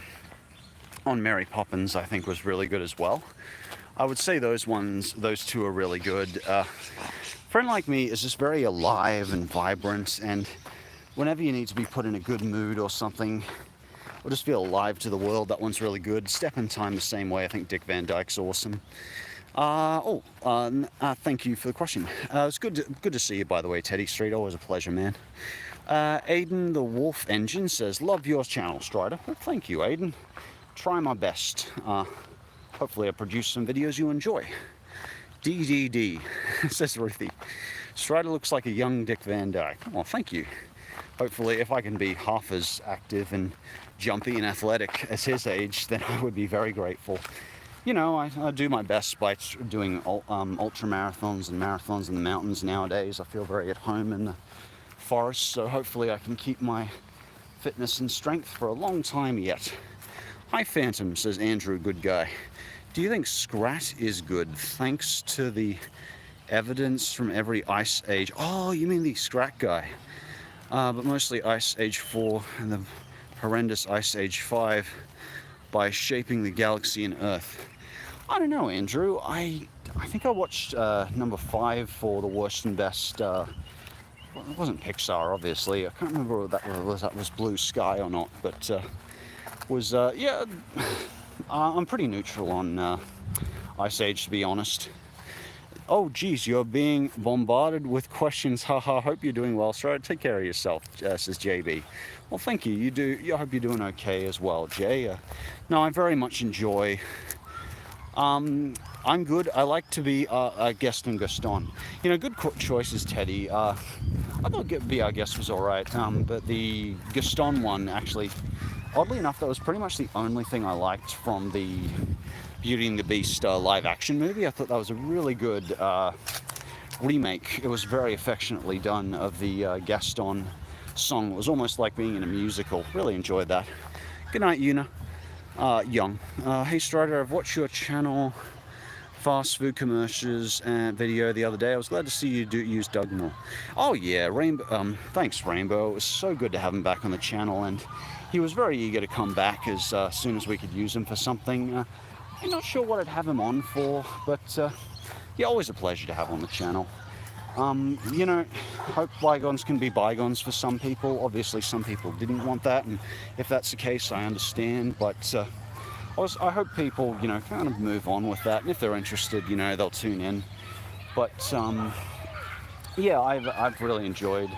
Mary Poppins, I think was really good as well. I would say those two are really good. Friend Like Me is just very alive and vibrant, and whenever you need to be put in a good mood or something, or just feel alive to the world, that one's really good. Step in Time the same way. I think Dick Van Dyke's awesome. Thank you for the question. It's good to see you, by the way, Teddy Street. Always a pleasure, man. Aiden the Wolf Engine says, love your channel, Strider. Well, thank you, Aiden. Try my best. Hopefully I produce some videos you enjoy. DDD, says Ruthie. Strider looks like a young Dick Van Dyke. Well, thank you. Hopefully, if I can be half as active and jumpy and athletic as his age, then I would be very grateful. You know, I do my best by doing ultra marathons and marathons in the mountains nowadays. I feel very at home in the forest, so hopefully I can keep my fitness and strength for a long time yet. Hi Phantom, says Andrew, good guy. Do you think Scrat is good thanks to the evidence from every ice age? Oh, you mean the Scrat guy. But mostly Ice Age 4 and the horrendous Ice Age 5 by shaping the galaxy and Earth. I don't know, Andrew. I think I watched number 5 for the worst and best. It wasn't Pixar, obviously. I can't remember whether that was Blue Sky or not, but yeah. I'm pretty neutral on Ice Age, to be honest. Oh, geez, you're being bombarded with questions. Haha, hope you're doing well, sir. Take care of yourself, says JB. Well, thank you. I hope you're doing okay as well, Jay. No, I very much enjoy. I'm good. I like to be a guest in Gaston. You know, good choices, Teddy. I thought Be Our Guest was all right, but the Gaston one, actually, oddly enough, that was pretty much the only thing I liked from the Beauty and the Beast live action movie. I thought that was a really good remake. It was very affectionately done of the Gaston song. It was almost like being in a musical. Really enjoyed that. Good night, Una. Young. Hey Strider, I've watched your channel fast food commercials and video the other day. I was glad to see you use Doug more. Oh yeah, Rainbow. Thanks, Rainbow. It was so good to have him back on the channel, and he was very eager to come back as soon as we could use him for something. I'm not sure what I'd have him on for, but yeah, always a pleasure to have on the channel. You know, hope bygones can be bygones for some people. Obviously, some people didn't want that, and if that's the case, I understand. But I hope people, you know, kind of move on with that, and if they're interested, you know, they'll tune in. But yeah, I've really enjoyed.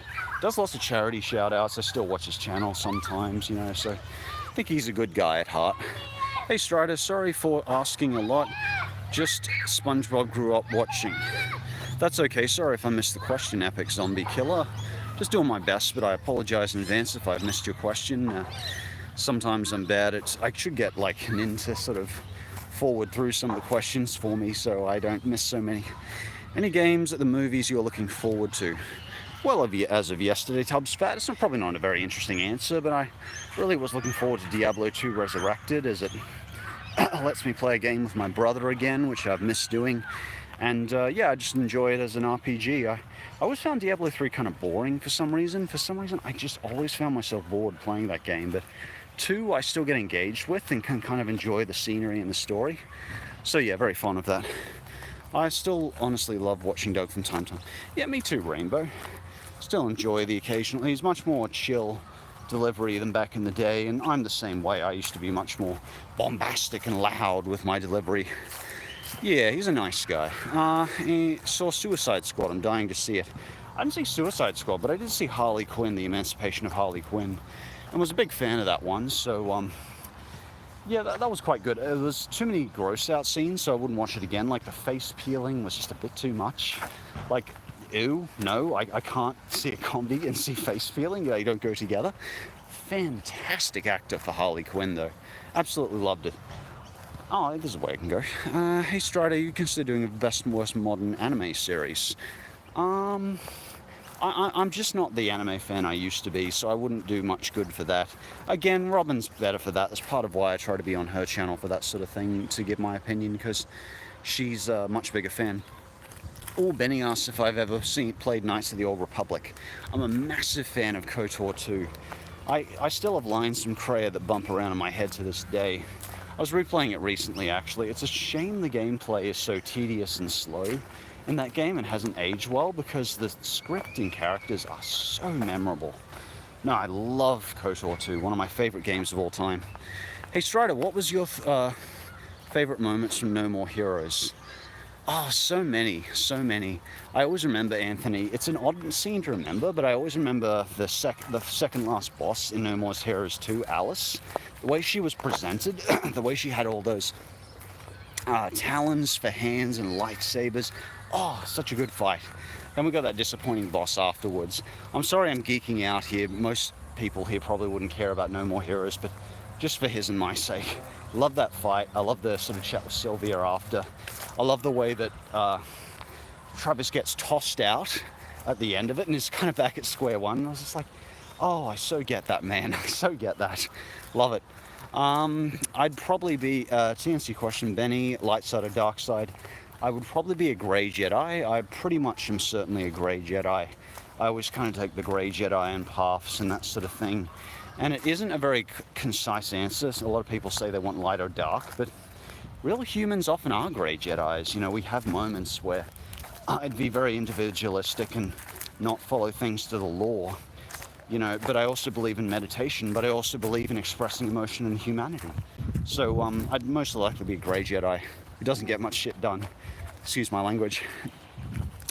Does lots of charity shout-outs. I still watch his channel sometimes, you know, so I think he's a good guy at heart. Hey Strider, sorry for asking a lot. Just Spongebob grew up watching. That's okay, sorry if I missed the question, Epic Zombie Killer. Just doing my best, but I apologize in advance if I've missed your question. Sometimes I'm bad at, I should get like Nin to sort of forward through some of the questions for me so I don't miss so many. Any games at the movies you're looking forward to? Well, as of yesterday, Tubbs Fat, it's probably not a very interesting answer, but I really was looking forward to Diablo 2 Resurrected, as it lets me play a game with my brother again, which I've missed doing. And yeah, I just enjoy it as an RPG. I always found Diablo 3 kind of boring for some reason. For some reason, I just always found myself bored playing that game. But 2, I still get engaged with and can kind of enjoy the scenery and the story. So yeah, very fond of that. I still honestly love watching Doug from time to time. Yeah, me too, Rainbow. Still enjoy the occasional. He's much more chill delivery than back in the day, and I'm the same way. I used to be much more bombastic and loud with my delivery. Yeah, he's a nice guy. He saw Suicide Squad. I'm dying to see it. I didn't see Suicide Squad, but I did see Harley Quinn, The Emancipation of Harley Quinn, and was a big fan of that one. So yeah, that was quite good. There was too many gross out scenes, so I wouldn't watch it again. Like the face peeling was just a bit too much. Like, ew, no, I can't see a comedy and see face peeling. They don't go together. Fantastic actor for Harley Quinn, though. Absolutely loved it. Oh, there's a way I can go. Hey Strider, you consider doing a best and worst modern anime series? I'm just not the anime fan I used to be, so I wouldn't do much good for that. Again, Robin's better for that. That's part of why I try to be on her channel for that sort of thing, to give my opinion, because she's a much bigger fan. Or Benny asks if I've ever played Knights of the Old Republic. I'm a massive fan of KOTOR 2. I still have lines from Kreia that bump around in my head to this day. I was replaying it recently, actually. It's a shame the gameplay is so tedious and slow in that game and hasn't aged well, because the script and characters are so memorable. No, I love KOTOR 2, one of my favorite games of all time. Hey Strider, what was your favorite moments from No More Heroes? Oh, so many, so many. I always remember Anthony. It's an odd scene to remember, but I always remember the second last boss in No More Heroes 2, Alice. The way she was presented, the way she had all those talons for hands and lightsabers. Oh, such a good fight. Then we got that disappointing boss afterwards. I'm sorry I'm geeking out here. Most people here probably wouldn't care about No More Heroes, but just for his and my sake. Love that fight. I love the sort of chat with Sylvia after. I love the way that Travis gets tossed out at the end of it and is kind of back at square one. I was just like, oh, I so get that, man. I so get that. Love it. I'd probably be, to answer your question, Benny, light side or dark side, I would probably be a grey Jedi. I pretty much am certainly a grey Jedi. I always kind of take the grey Jedi and paths and that sort of thing. And it isn't a very concise answer. A lot of people say they want light or dark, but real humans often are grey Jedis. You know, we have moments where I'd be very individualistic and not follow things to the law. You know, but I also believe in meditation, but I also believe in expressing emotion and humanity. So I'd most likely be a grey Jedi who doesn't get much shit done. Excuse my language.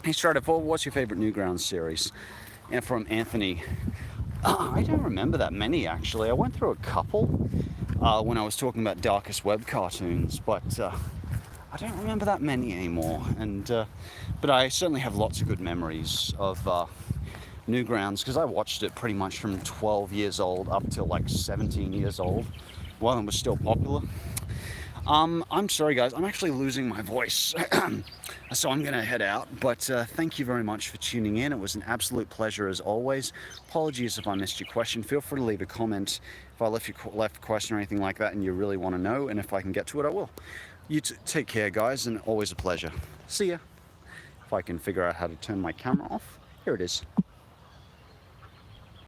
Hey Strider, what's your favorite Newgrounds series? And from Anthony. I don't remember that many, actually. I went through a couple when I was talking about Darkest Web cartoons, but I don't remember that many anymore. And but I certainly have lots of good memories of Newgrounds, because I watched it pretty much from 12 years old up till like 17 years old, while it was still popular. I'm sorry guys, I'm actually losing my voice, so I'm gonna head out, but thank you very much for tuning in. It was an absolute pleasure as always. Apologies if I missed your question. Feel free to leave a comment if I left a question or anything like that and you really want to know, and if I can get to it, I will. You take care guys, and always a pleasure. See ya. If I can figure out how to turn my camera off. Here it is.